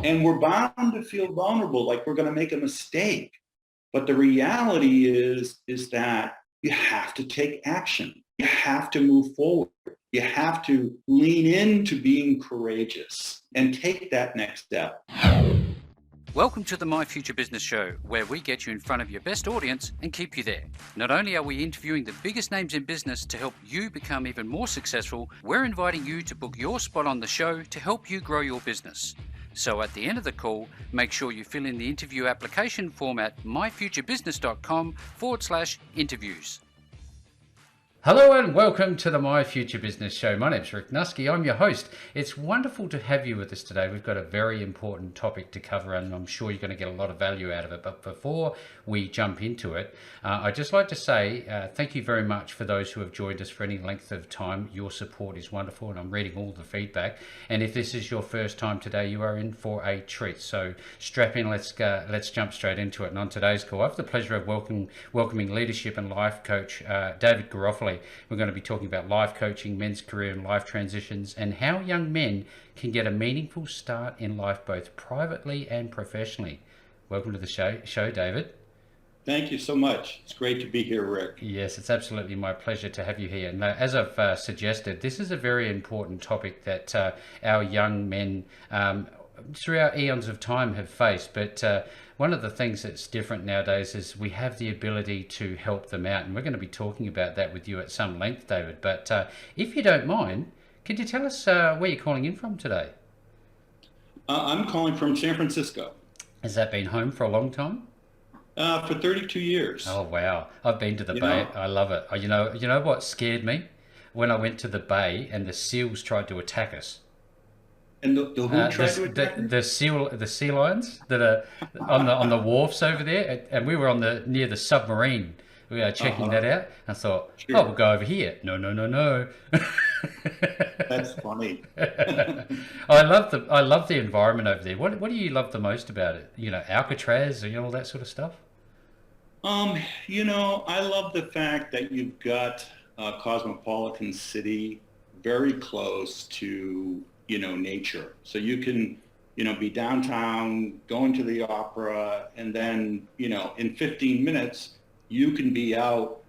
And we're bound to feel vulnerable, like we're going to make a mistake. But the reality is that you have to take action. You have to move forward. You have to lean into being courageous and take that next step. Welcome to the My Future Business Show, where we get you in front of your best audience and keep you there. Not only are we interviewing the biggest names in business to help you become even more successful, we're inviting you to book your spot on the show to help you grow your business. So at the end of the call, make sure you fill in the interview application form at myfuturebusiness.com/interviews. Hello and welcome to the My Future Business Show. My name's Rick Nusky. I'm your host. It's wonderful to have you with us today. We've got a very important topic to cover and I'm sure you're going to get a lot of value out of it. But before we jump into it, I'd just like to say thank you very much for those who have joined us for any length of time. Your support is wonderful and I'm reading all the feedback. And if this is your first time today, you are in for a treat. So strap in, let's jump straight into it. And on today's call, I have the pleasure of welcoming leadership and life coach David Garofoli. We're going to be talking about life coaching, men's career and life transitions, and how young men can get a meaningful start in life, both privately and professionally. Welcome to the show, David. Thank you so much. It's great to be here, Rick. Yes, it's absolutely my pleasure to have you here. And as I've suggested, this is a very important topic that our young men throughout eons of time have faced. But one of the things that's different nowadays is we have the ability to help them out. And we're going to be talking about that with you at some length, David. But if you don't mind, could you tell us where you're calling in from today? I'm calling from San Francisco. Has that been home for a long time? For 32 years. Oh, wow. I've been to the Bay. I love it. You know what scared me? When I went to the Bay and the seals tried to attack us. And who tried to attack the sea lions that are on the wharfs over there, and we were near the submarine. We are checking that out. I thought, sure. Oh, we'll go over here. No. That's funny. I love the environment over there. What do you love the most about it? Alcatraz, all that sort of stuff. I love the fact that you've got a cosmopolitan city very close to nature. So you can, be downtown, going to the opera, and then, in 15 minutes, you can be out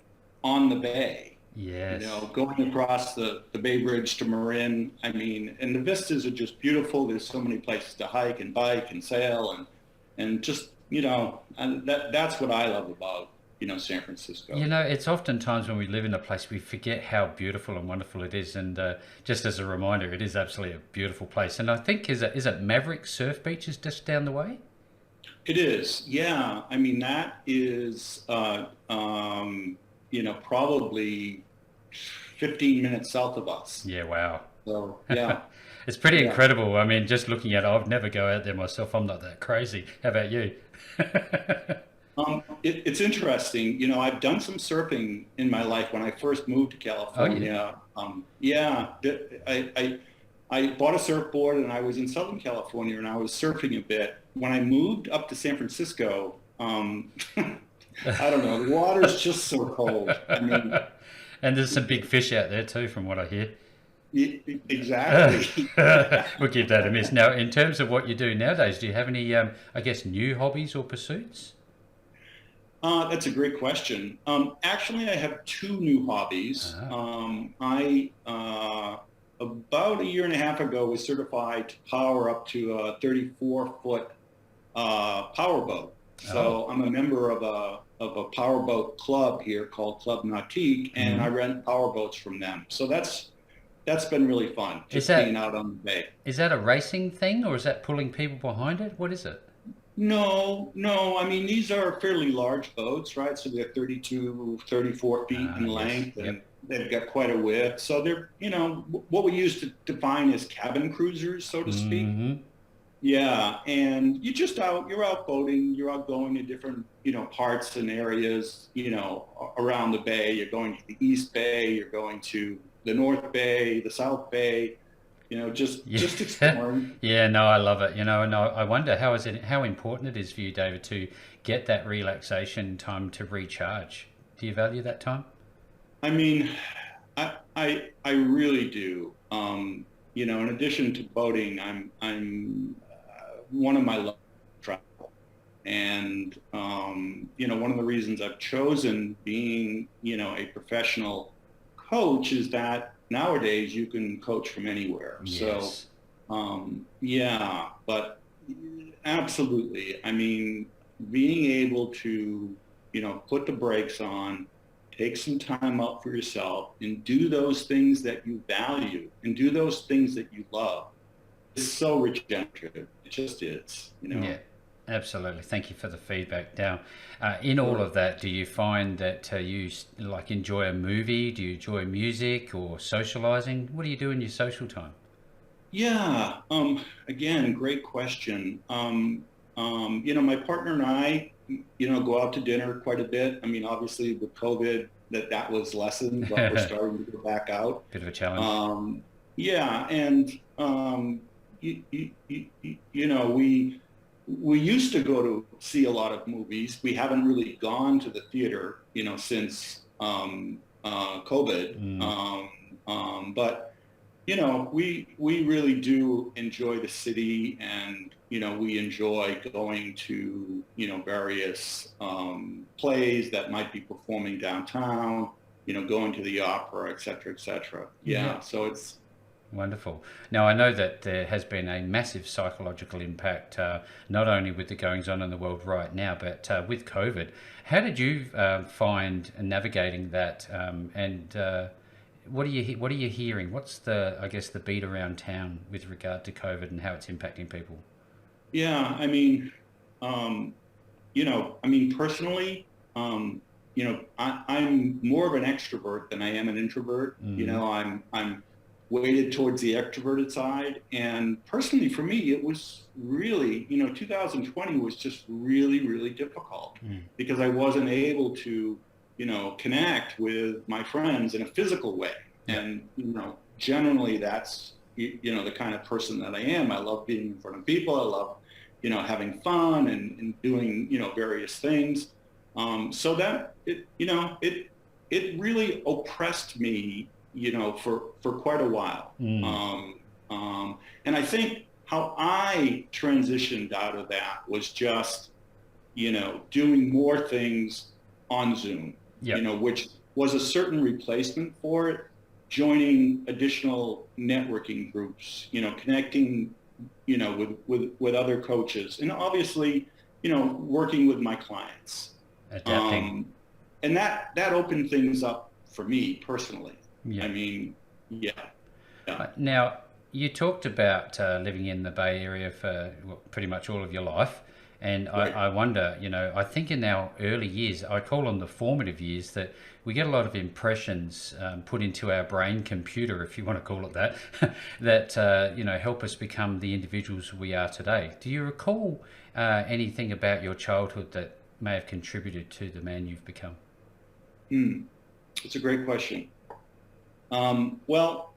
on the bay. Yes. Going across the Bay Bridge to Marin. I mean, and the vistas are just beautiful. There's so many places to hike and bike and sail and just, and that's what I love about San Francisco. It's oftentimes when we live in a place, we forget how beautiful and wonderful it is. And just as a reminder, it is absolutely a beautiful place. And I think, is it Maverick Surf Beach is just down the way? It is. Yeah. I mean, that is, probably 15 minutes south of us. Yeah. Wow. So, yeah. It's pretty incredible. I mean, just looking at it, I'd never go out there myself. I'm not that crazy. How about you? It's interesting. I've done some surfing in my life when I first moved to California. Oh, yeah. I bought a surfboard and I was in Southern California and I was surfing a bit. When I moved up to San Francisco, I don't know, the water's just so cold. I mean, and there's some big fish out there too, from what I hear. Exactly. We'll give that a miss. Now, in terms of what you do nowadays, do you have any, new hobbies or pursuits? That's a great question. Actually, I have two new hobbies. I about a year and a half ago was certified to power up to a 34-foot powerboat. So I'm a member of a powerboat club here called Club Nautique, and I rent powerboats from them. So that's been really fun, being out on the bay. Is that a racing thing, or is that pulling people behind it? What is it? No. I mean, these are fairly large boats, right? So they're 32, 34 feet in length, and they've got quite a width. So they're, what we used to define as cabin cruisers, so to speak. Mm-hmm. Yeah, and you're out boating, you're out going to different, parts and areas, around the bay. You're going to the East Bay, you're going to the North Bay, the South Bay. Just exploring. Yeah, no, I love it. And I wonder how important it is for you, David, to get that relaxation time to recharge. Do you value that time? I mean, I really do. In addition to boating, I'm one of my loves is travel. And, one of the reasons I've chosen being, a professional coach is that nowadays you can coach from anywhere. Yes. So, but absolutely. I mean, being able to, put the brakes on, take some time out for yourself and do those things that you value and do those things that you love is so regenerative. It just is, Yeah, absolutely. Thank you for the feedback. Now, in all of that, do you find that you like enjoy a movie? Do you enjoy music or socializing? What do you do in your social time? Yeah. Again, great question. My partner and I, go out to dinner quite a bit. I mean, obviously with COVID, that was lessened, but we're starting to go back out. Bit of a challenge. And we used to go to see a lot of movies. We haven't really gone to the theater, since COVID. But we really do enjoy the city, and we enjoy going to various plays that might be performing downtown, going to the opera, et cetera, et cetera. Yeah. So it's wonderful. Now, I know that there has been a massive psychological impact, not only with the goings on in the world right now, but with COVID. How did you find navigating that? What are you hearing? What's the beat around town with regard to COVID and how it's impacting people? Yeah, personally, I'm more of an extrovert than I am an introvert. I'm weighted towards the extroverted side. And personally, for me, it was really, 2020 was just really, really difficult because I wasn't able to, connect with my friends in a physical way. And, generally that's, the kind of person that I am. I love being in front of people. I love, having fun and doing, various things. So that, it really oppressed me, for quite a while. And I think how I transitioned out of that was just, doing more things on Zoom, which was a certain replacement for it, joining additional networking groups, connecting, with other coaches, and obviously, working with my clients. Adapting. And that opened things up for me personally. Yeah. I mean, yeah. Now, you talked about living in the Bay Area for pretty much all of your life. And Right. I wonder, I think in our early years, I call them the formative years, that we get a lot of impressions put into our brain computer, if you want to call it that, that, help us become the individuals we are today. Do you recall anything about your childhood that may have contributed to the man you've become? It's a great question. Well,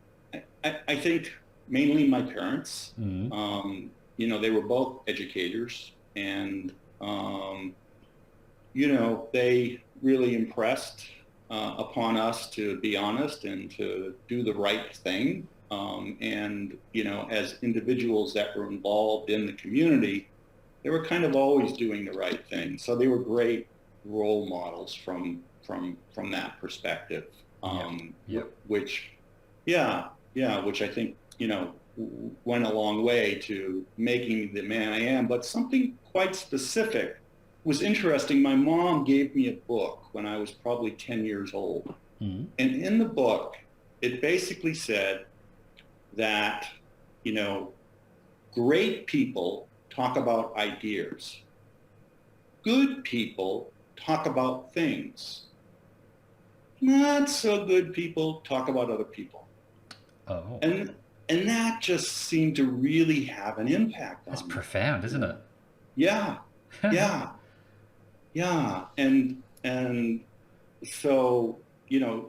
I think mainly my parents. They were both educators, and they really impressed upon us to be honest and to do the right thing. And as individuals that were involved in the community, they were kind of always doing the right thing. So they were great role models from that perspective. Which I think, went a long way to making me the man I am. But something quite specific was interesting. My mom gave me a book when I was probably 10 years old. And in the book, it basically said that, great people talk about ideas. Good people talk about things. Not so good people talk about other people. Oh. And that just seemed to really have an impact on me. That's profound, isn't it? Yeah. And so,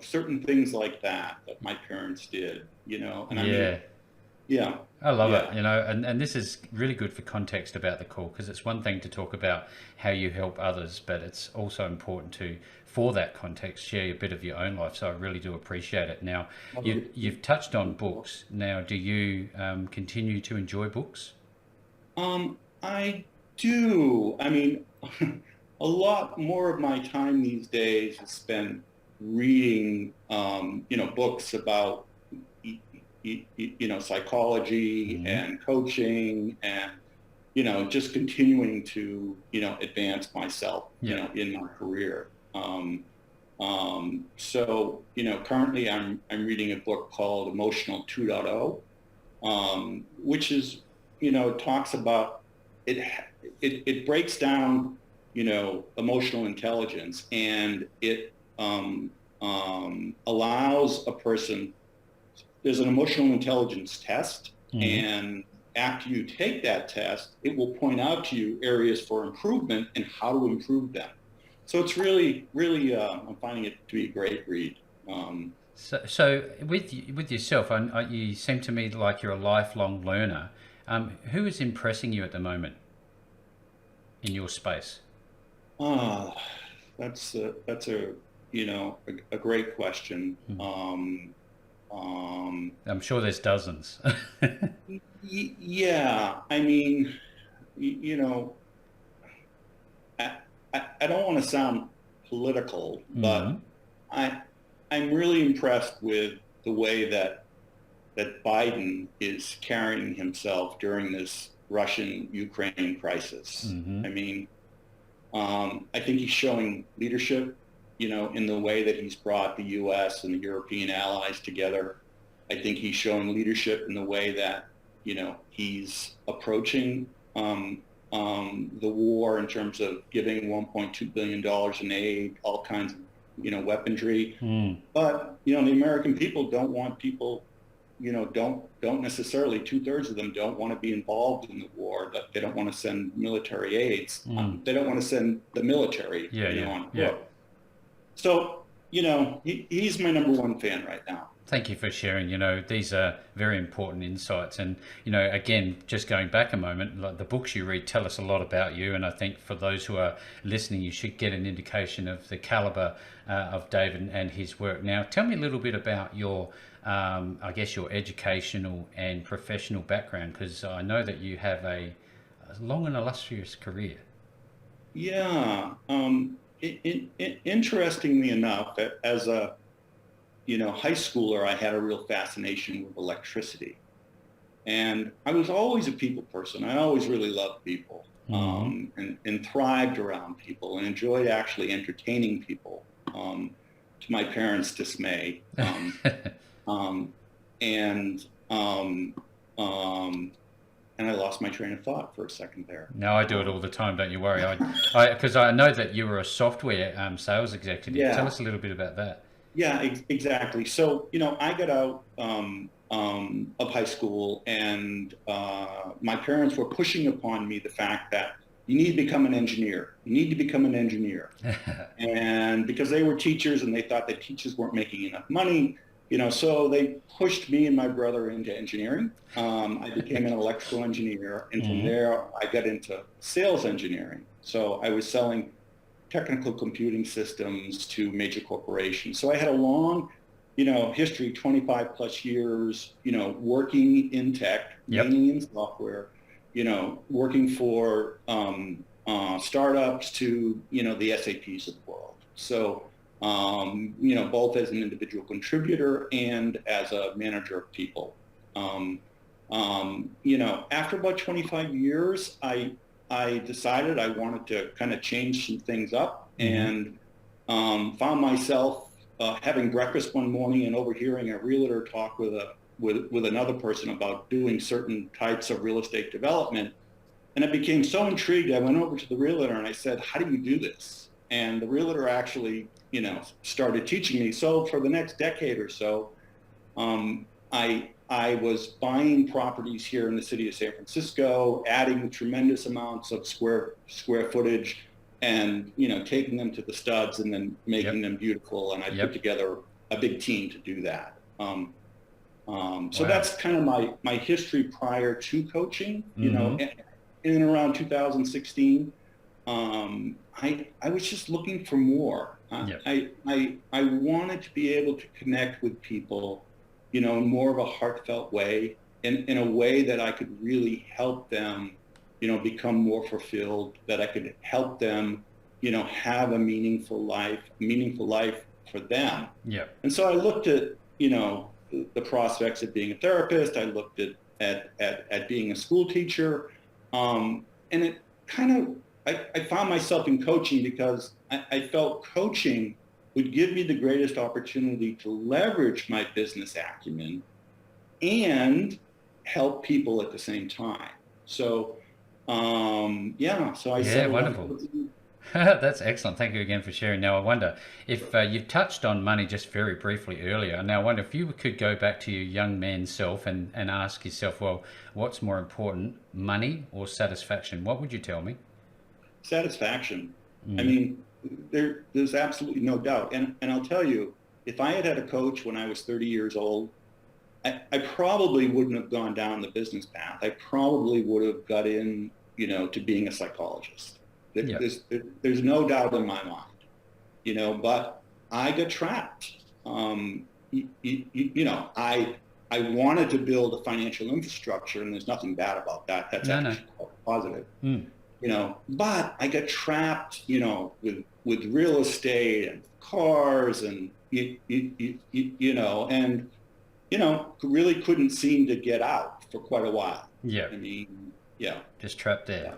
certain things like that my parents did, and I love it, and this is really good for context about the call, because it's one thing to talk about how you help others, but it's also important to, for that context, share a bit of your own life. So I really do appreciate it. Now, you've touched on books. Now, do you continue to enjoy books? I do. I mean, a lot more of my time these days is spent reading, books about, psychology and coaching and, just continuing to, advance myself, in my career. Currently I'm reading a book called Emotional 2.0, which is, talks about it breaks down, emotional intelligence, and it allows a person, there's an emotional intelligence test, and after you take that test, it will point out to you areas for improvement and how to improve them. So it's really, really, I'm finding it to be a great read. So with yourself, you seem to me like you're a lifelong learner. Who is impressing you at the moment in your space? That's a great question. I'm sure there's dozens. Yeah, I mean, I don't want to sound political, but I'm really impressed with the way that Biden is carrying himself during this Russian-Ukraine crisis. I mean, I think he's showing leadership, in the way that he's brought the U.S. and the European allies together. I think he's showing leadership in the way that, he's approaching the war in terms of giving $1.2 billion in aid, all kinds of, weaponry. But, the American people don't want people, don't necessarily, 2/3 of them don't want to be involved in the war. They don't want to send military aids. They don't want to send the military on foot. So, he's my number one fan right now. Thank you for sharing. These are very important insights. And, again, just going back a moment, like the books you read tell us a lot about you. And I think for those who are listening, you should get an indication of the caliber of David and his work. Now, tell me a little bit about your, your educational and professional background, because I know that you have a long and illustrious career. Yeah. Interestingly enough, as a high schooler, I had a real fascination with electricity, and I was always a people person. I always really loved people, and thrived around people, and enjoyed actually entertaining people, to my parents' dismay. And I lost my train of thought for a second there. No, I do it all the time. Don't you worry. Because I know that you were a software sales executive. Yeah. Tell us a little bit about that. Yeah, exactly. So, I got out of high school, and my parents were pushing upon me the fact that you need to become an engineer. You need to become an engineer. And because they were teachers and they thought that teachers weren't making enough money, so they pushed me and my brother into engineering. I became an electrical engineer, and from there I got into sales engineering. So I was selling technical computing systems to major corporations. So I had a long, history, 25 plus years, working in tech, mainly in software, working for startups to, the SAPs of the world. So, both as an individual contributor and as a manager of people. After about 25 years, I decided I wanted to kind of change some things up, and found myself having breakfast one morning and overhearing a realtor talk with another person about doing certain types of real estate development. And I became so intrigued, I went over to the realtor and I said, how do you do this? And the realtor actually, started teaching me. So for the next decade or so, I was buying properties here in the city of San Francisco, adding tremendous amounts of square footage, and taking them to the studs and then making them beautiful. And I put together a big team to do that. So that's kind of my history prior to coaching. In and around 2016, I was just looking for more. I wanted to be able to connect with people, in more of a heartfelt way, in a way that I could really help them, become more fulfilled, that I could help them, have a meaningful life for them. Yeah. And so I looked at, the prospects of being a therapist. I looked at being a school teacher. And it kind of, I found myself in coaching because I felt coaching would give me the greatest opportunity to leverage my business acumen and help people at the same time. So, so I said, wonderful. That's excellent. Thank you again for sharing. Now, I wonder if you've touched on money just very briefly earlier. Now, I wonder if you could go back to your young man self and ask yourself, well, what's more important, money or satisfaction? What would you tell me? Satisfaction. I mean, there's absolutely no doubt. And I'll tell you, if I had a coach when I was 30 years old, I probably wouldn't have gone down the business path. I probably would have got in, to being a psychologist. There's no doubt in my mind, but I got trapped. I wanted to build a financial infrastructure, and there's nothing bad about that. That's actually quite positive. But I got trapped, with real estate and cars and, really couldn't seem to get out for quite a while. Yeah. I mean, yeah. Just trapped there.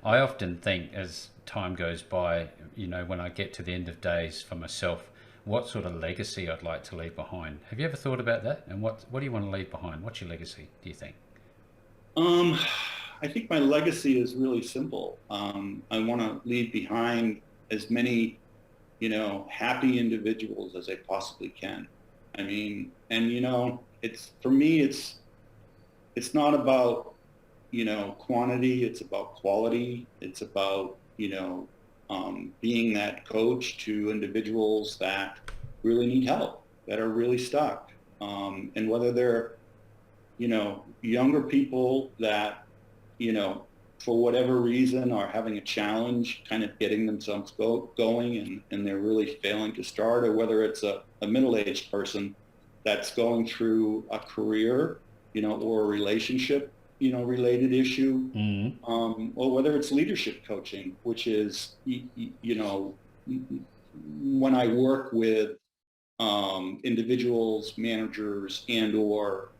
I often think as time goes by, when I get to the end of days for myself, what sort of legacy I'd like to leave behind. Have you ever thought about that? And what do you want to leave behind? What's your legacy, do you think? I think my legacy is really simple. I want to leave behind as many, happy individuals as I possibly can. I mean, and for me, it's not about, quantity. It's about quality. It's about, being that coach to individuals that really need help, that are really stuck. And whether they're, younger people that, for whatever reason are having a challenge kind of getting themselves going and they're really failing to start, or whether it's a middle-aged person that's going through a career, or a relationship, related issue, or whether it's leadership coaching, which is, when I work with individuals, managers, and or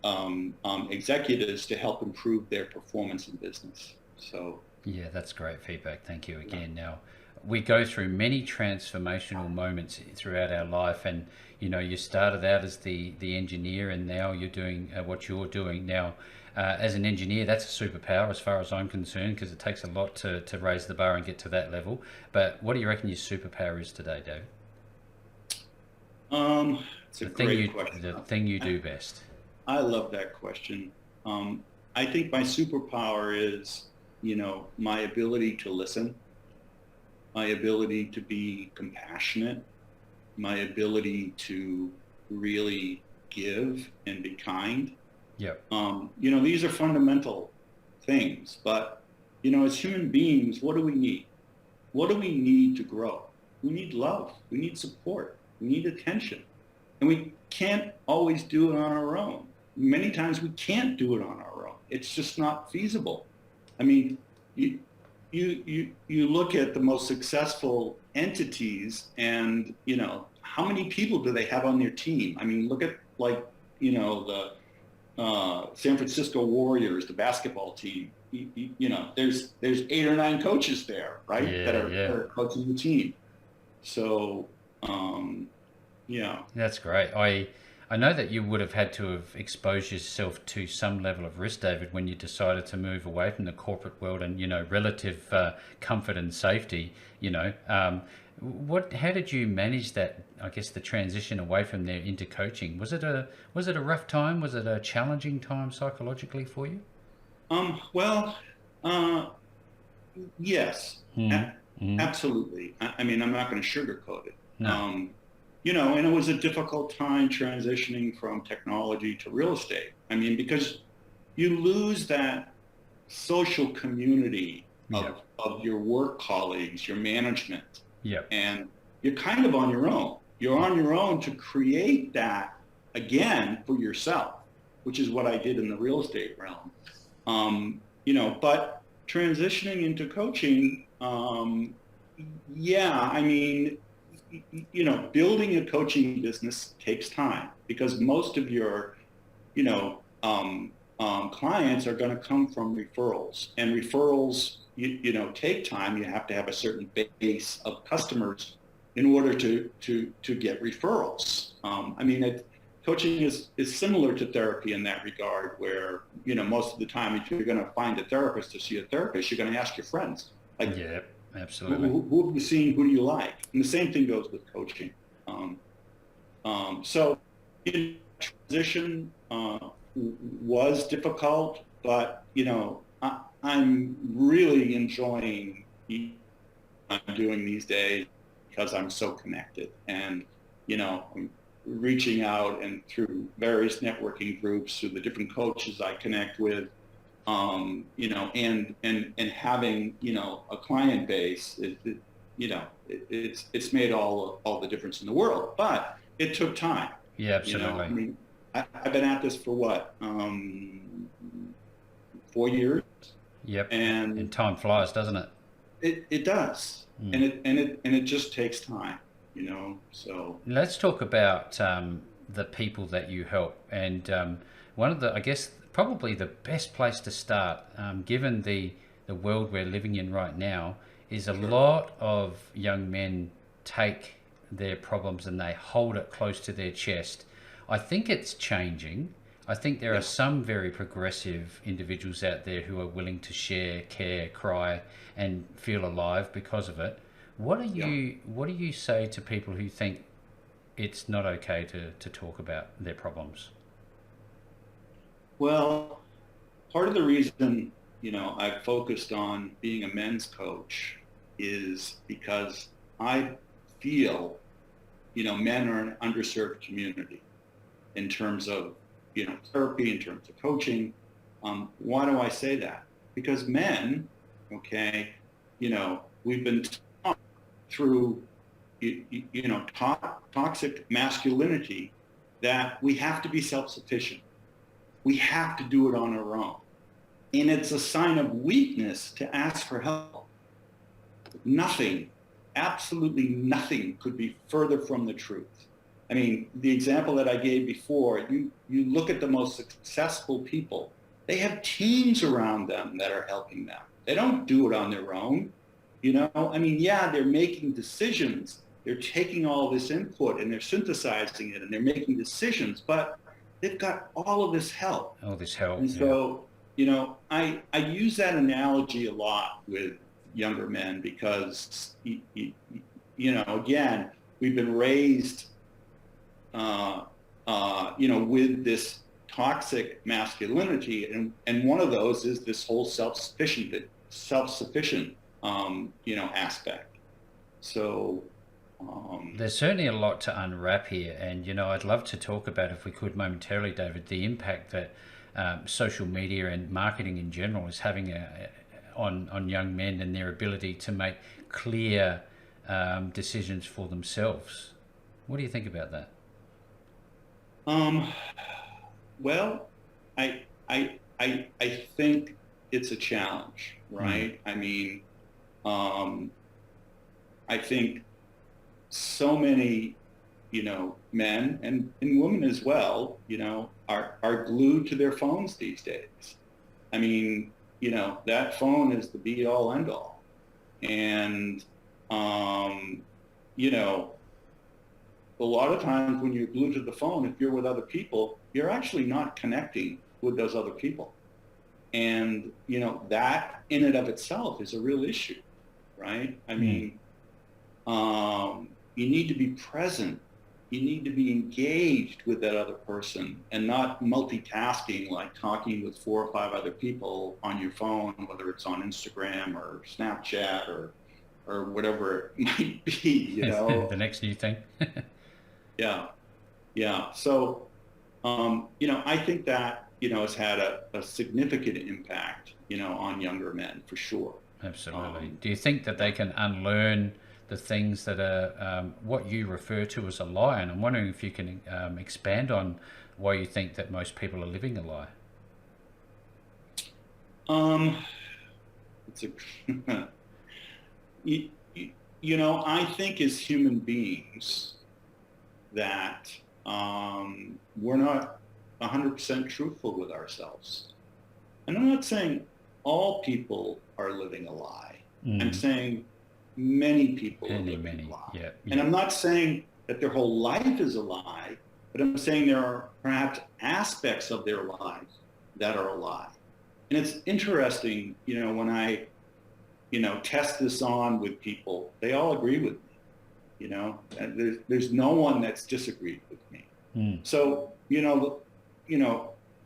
executives to help improve their performance in business. So yeah, that's great feedback. Thank you again. Now, we go through many transformational moments throughout our life, and you started out as the engineer, and now you're doing what you're doing now. As an engineer, that's a superpower as far as I'm concerned, because it takes a lot to raise the bar and get to that level. But what do you reckon your superpower is today, David? It's a great question. The thing you do best. I love that question. I think my superpower is, my ability to listen, my ability to be compassionate, my ability to really give and be kind. Yeah. These are fundamental things, but, as human beings, what do we need? What do we need to grow? We need love. We need support. We need attention. And we can't always do it on our own. Many times we can't do it on our own. It's just not feasible. I mean, you look at the most successful entities and, how many people do they have on their team? I mean, look at the San Francisco Warriors, the basketball team. There's 8 or 9 coaches there, right? That are coaching the team. So, That's great. I know that you would have had to have exposed yourself to some level of risk, David, when you decided to move away from the corporate world and, relative comfort and safety, how did you manage that, I guess, the transition away from there into coaching? Was it a rough time? Was it a challenging time psychologically for you? Yes, absolutely. I mean, I'm not going to sugarcoat it. No. And it was a difficult time transitioning from technology to real estate. I mean, because you lose that social community of your work colleagues, your management. Yeah. And you're kind of on your own. You're on your own to create that again for yourself, which is what I did in the real estate realm. But transitioning into coaching, yeah, I mean, building a coaching business takes time because most of your, clients are going to come from referrals, and referrals, take time. You have to have a certain base of customers in order to get referrals. Coaching is similar to therapy in that regard, where, most of the time, if you're going to find a therapist to see a therapist, you're going to ask your friends. Like, Yeah, absolutely. who have you seen? Who do you like? And the same thing goes with coaching. So transition was difficult, but, I'm really enjoying what I'm doing these days because I'm so connected, and, I'm reaching out and through various networking groups, through the different coaches I connect with, and having, a client base, it's made all the difference in the world, but it took time. Yeah, absolutely. I've been at this for what, 4 years. Yep. And time flies, doesn't it? It does. And it just takes time, so. Let's talk about the people that you help. And one of the, I guess, probably the best place to start, given the world we're living in right now, is a lot of young men take their problems and they hold it close to their chest. I think it's changing. I think there are some very progressive individuals out there who are willing to share, care, cry, and feel alive because of it. What do you say to people who think it's not okay to talk about their problems? Well, part of the reason, I've focused on being a men's coach is because I feel, men are an underserved community in terms of, therapy, in terms of coaching. Why do I say that? Because men, we've been taught through, toxic masculinity that we have to be self-sufficient. We have to do it on our own. And it's a sign of weakness to ask for help. Nothing, absolutely nothing could be further from the truth. I mean, the example that I gave before, you look at the most successful people, they have teams around them that are helping them. They don't do it on their own. They're making decisions. They're taking all this input and they're synthesizing it and they're making decisions, but they've got all of this help. All this help. And so, I use that analogy a lot with younger men because, again, we've been raised, with this toxic masculinity, and one of those is this whole self-sufficient, aspect. So there's certainly a lot to unwrap here, and I'd love to talk about, if we could momentarily, David, the impact that social media and marketing in general is having on young men and their ability to make clear decisions for themselves. What do you think about that? Well, I think it's a challenge, right? I think so many, men and women as well, are glued to their phones these days. That phone is the be all end all. And, a lot of times when you're glued to the phone, if you're with other people, you're actually not connecting with those other people. And, that in and of itself is a real issue, right? You need to be present. You need to be engaged with that other person and not multitasking, like talking with 4 or 5 other people on your phone, whether it's on Instagram or Snapchat or whatever it might be, The next new thing. Yeah. So, I think that, has had a significant impact, on younger men for sure. Absolutely. Do you think that they can unlearn the things that are what you refer to as a lie? And I'm wondering if you can expand on why you think that most people are living a lie. It's a, you, I think as human beings that we're not 100% truthful with ourselves. And I'm not saying all people are living a lie. I'm saying many people are living a lie. Yeah. And I'm not saying that their whole life is a lie, but I'm saying there are perhaps aspects of their lives that are a lie. And it's interesting, when I, test this on with people, they all agree with me, and there's no one that's disagreed with me. So,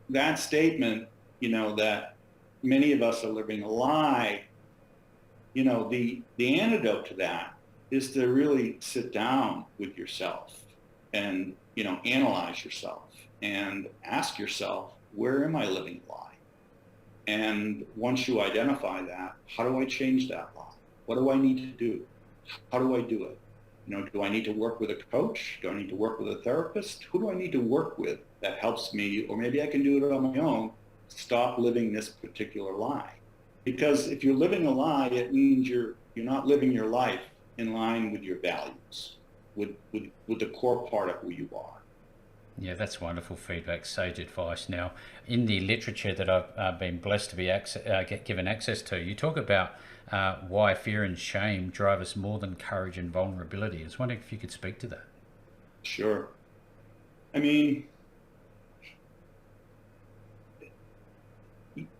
that statement, that many of us are living a lie, the antidote to that is to really sit down with yourself and, analyze yourself and ask yourself, where am I living a lie? And once you identify that, how do I change that lie? What do I need to do? How do I do it? Do I need to work with a coach? Do I need to work with a therapist? Who do I need to work with that helps me? Or maybe I can do it on my own. Stop living this particular lie. Because if you're living a lie, it means you're not living your life in line with your values, with the core part of who you are. Yeah, that's wonderful feedback, sage advice. Now, in the literature that I've been blessed to be given access to, you talk about why fear and shame drive us more than courage and vulnerability. I was wondering if you could speak to that. Sure. I mean,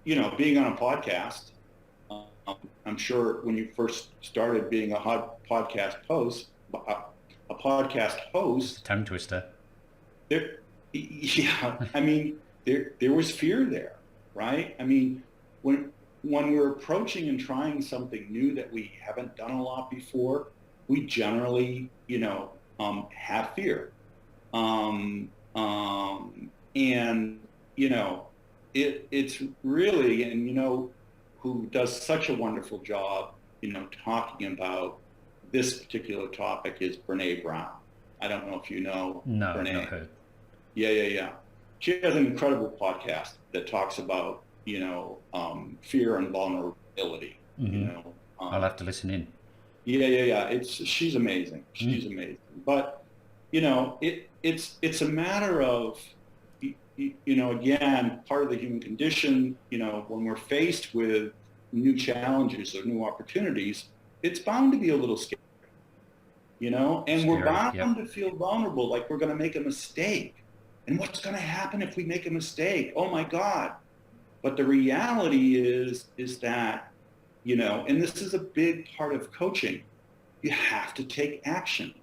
being on a podcast, I'm sure when you first started being a podcast host, Tongue twister. There was fear there, right? I mean, when we're approaching and trying something new that we haven't done a lot before, we generally, have fear. It's really, and who does such a wonderful job, talking about this particular topic is Brene Brown. I don't know if you know Brene. Not heard. Yeah. She has an incredible podcast that talks about, fear and vulnerability. I'll have to listen in. Yeah. She's amazing. She's amazing. But, it's a matter of, again, part of the human condition, when we're faced with new challenges or new opportunities, it's bound to be a little scary. And we're bound to feel vulnerable, like we're going to make a mistake. And what's going to happen if we make a mistake? Oh my God. But the reality is that, and this is a big part of coaching, you have to take action.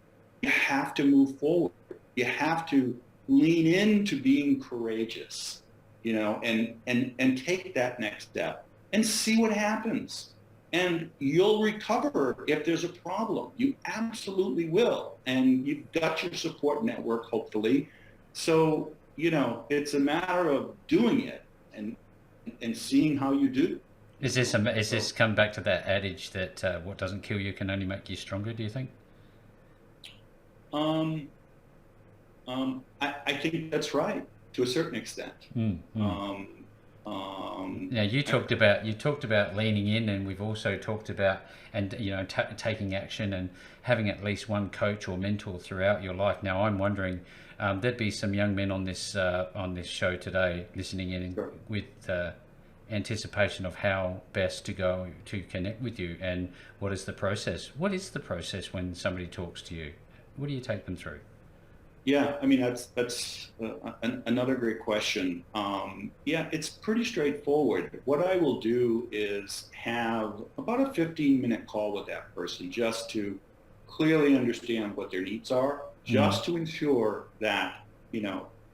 You have to move forward. You have to lean into being courageous, and take that next step and see what happens. And you'll recover if there's a problem. You absolutely will. And you've got your support network, hopefully. So, it's a matter of doing it and seeing how you do. Is this come back to that adage that what doesn't kill you can only make you stronger, do you think? I think that's right to a certain extent. Now you talked about leaning in, and we've also talked about taking action and having at least one coach or mentor throughout your life. Now I'm wondering, there'd be some young men on this show today listening in Sure. with anticipation of how best to go to connect with you, and what is the process? What is the process when somebody talks to you? What do you take them through? Yeah, I mean, that's another great question. It's pretty straightforward. What I will do is have about a 15-minute call with that person just to clearly understand what their needs are, just to ensure that,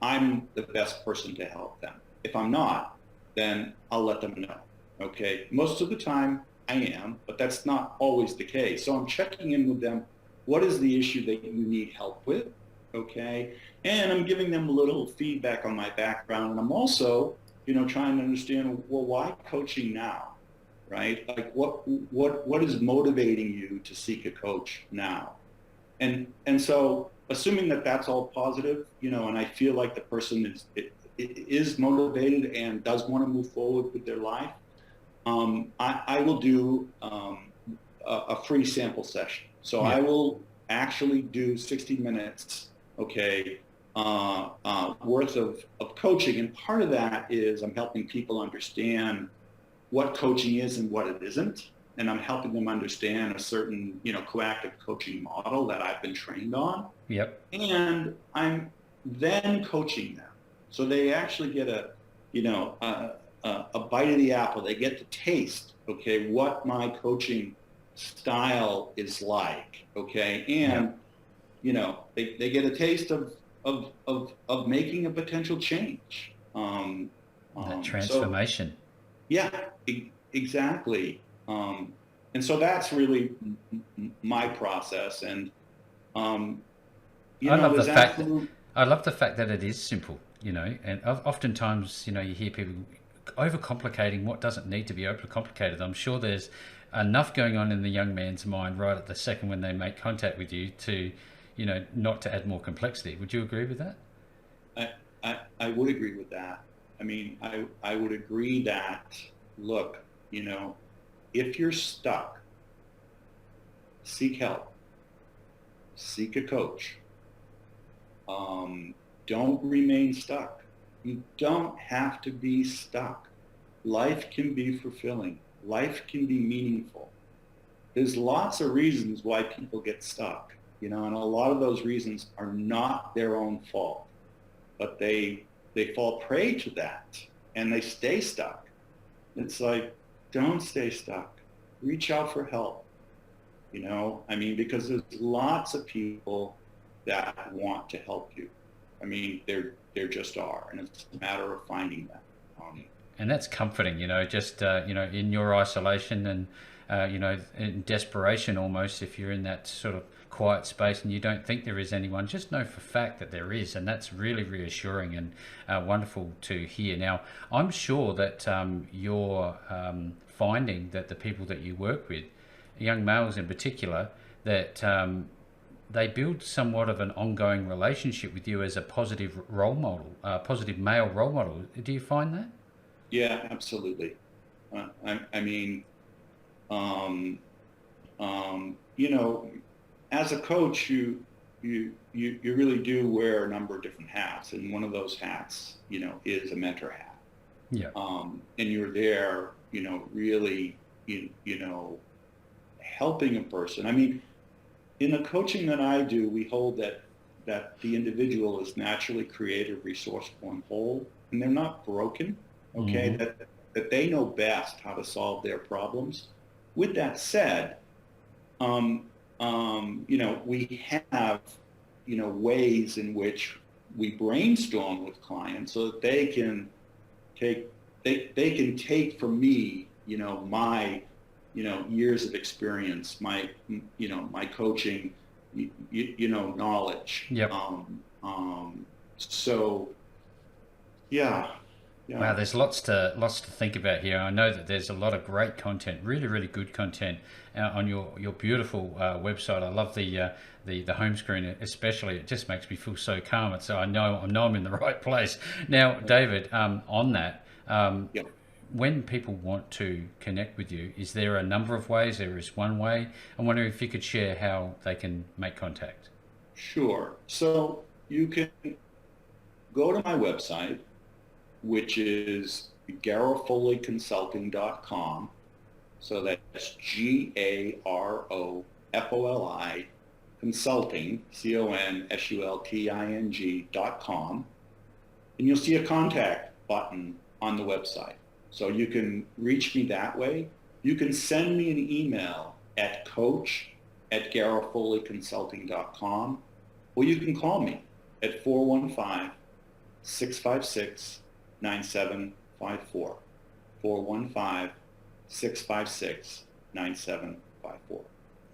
I'm the best person to help them. If I'm not, then I'll let them know. Okay, most of the time I am, but that's not always the case. So I'm checking in with them. What is the issue that you need help with? Okay, and I'm giving them a little feedback on my background, and I'm also, trying to understand, well, why coaching now, right? Like, what is motivating you to seek a coach now? And so, assuming that that's all positive, and I feel like the person is motivated and does want to move forward with their life, I will do a free sample session. So Yeah. I will actually do 60 minutes, okay, worth of coaching. And part of that is I'm helping people understand what coaching is and what it isn't. And I'm helping them understand a certain, coactive coaching model that I've been trained on. Yep. And I'm then coaching them. So they actually get a bite of the apple. They get to taste, okay, what my coaching style is like, okay? And, they get a taste of making a potential change. That transformation. Yeah, exactly. And so that's really my process. And, I love the fact that it is simple, and oftentimes, you hear people overcomplicating what doesn't need to be overcomplicated. I'm sure there's enough going on in the young man's mind right at the second when they make contact with you to, not to add more complexity. Would you agree with that? I would agree with that. I mean, I would agree that, look, if you're stuck, seek help, seek a coach. Don't remain stuck. You don't have to be stuck. Life can be fulfilling. Life can be meaningful. There's lots of reasons why people get stuck, and a lot of those reasons are not their own fault, but they fall prey to that and they stay stuck. It's like, don't stay stuck. Reach out for help, because there's lots of people that want to help you. I mean, there just are, and it's a matter of finding them. And that's comforting, just, in your isolation and, in desperation almost, if you're in that sort of quiet space and you don't think there is anyone, just know for a fact that there is. And that's really reassuring and wonderful to hear. Now, I'm sure that you're finding that the people that you work with, young males in particular, that they build somewhat of an ongoing relationship with you as a positive role model, positive male role model. Do you find that? Yeah, absolutely. As a coach, you really do wear a number of different hats, and one of those hats, is a mentor hat. Yeah. And you're there, really, helping a person. I mean, in the coaching that I do, we hold that the individual is naturally creative, resourceful, and whole, and they're not broken. Okay, Mm-hmm. that they know best how to solve their problems. With that said, we have, ways in which we brainstorm with clients so that they can take from me, my, years of experience, my coaching, knowledge. Yep. So, yeah. Wow, there's lots to think about here. I know that there's a lot of great content, really, really good content on your beautiful website. I love the home screen, especially. It just makes me feel so calm. So I know I'm in the right place. Now, David, on that, Yep. when people want to connect with you, is there a number of ways? There is one way. I'm wondering if you could share how they can make contact. Sure. So you can go to my website, which is garofoliconsulting.com. So that's GAROFOLI consulting, CONSULTING.com. And you'll see a contact button on the website. So you can reach me that way. You can send me an email at coach@garofoliconsulting.com, or you can call me at 415-656-9754. 415-656-9754.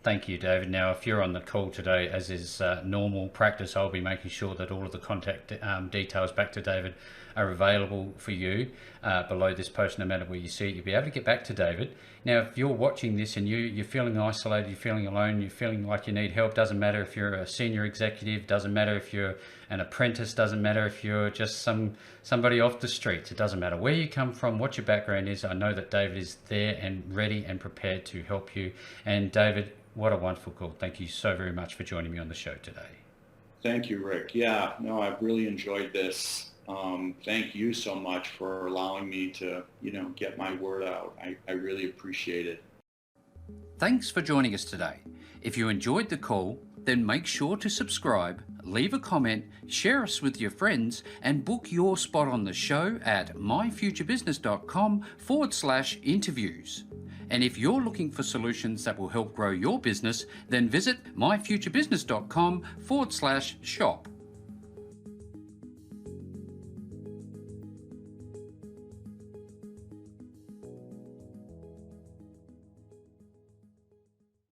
Thank you, David. Now, if you're on the call today, as is normal practice, I'll be making sure that all of the contact details back to David are available for you below this post. No matter where you see it, you'll be able to get back to David. Now, if you're watching this and you're feeling isolated, you're feeling alone, you're feeling like you need help, doesn't matter if you're a senior executive, doesn't matter if you're an apprentice, doesn't matter if you're just somebody off the streets, it doesn't matter where you come from, what your background is. I know that David is there and ready and prepared to help you. And David, what a wonderful call. Thank you so very much for joining me on the show today. Thank you, Rick. Yeah, no, I've really enjoyed this. Thank you so much for allowing me to, get my word out. I really appreciate it. Thanks for joining us today. If you enjoyed the call, then make sure to subscribe, leave a comment, share us with your friends, and book your spot on the show at myfuturebusiness.com/interviews. And if you're looking for solutions that will help grow your business, then visit myfuturebusiness.com/shop.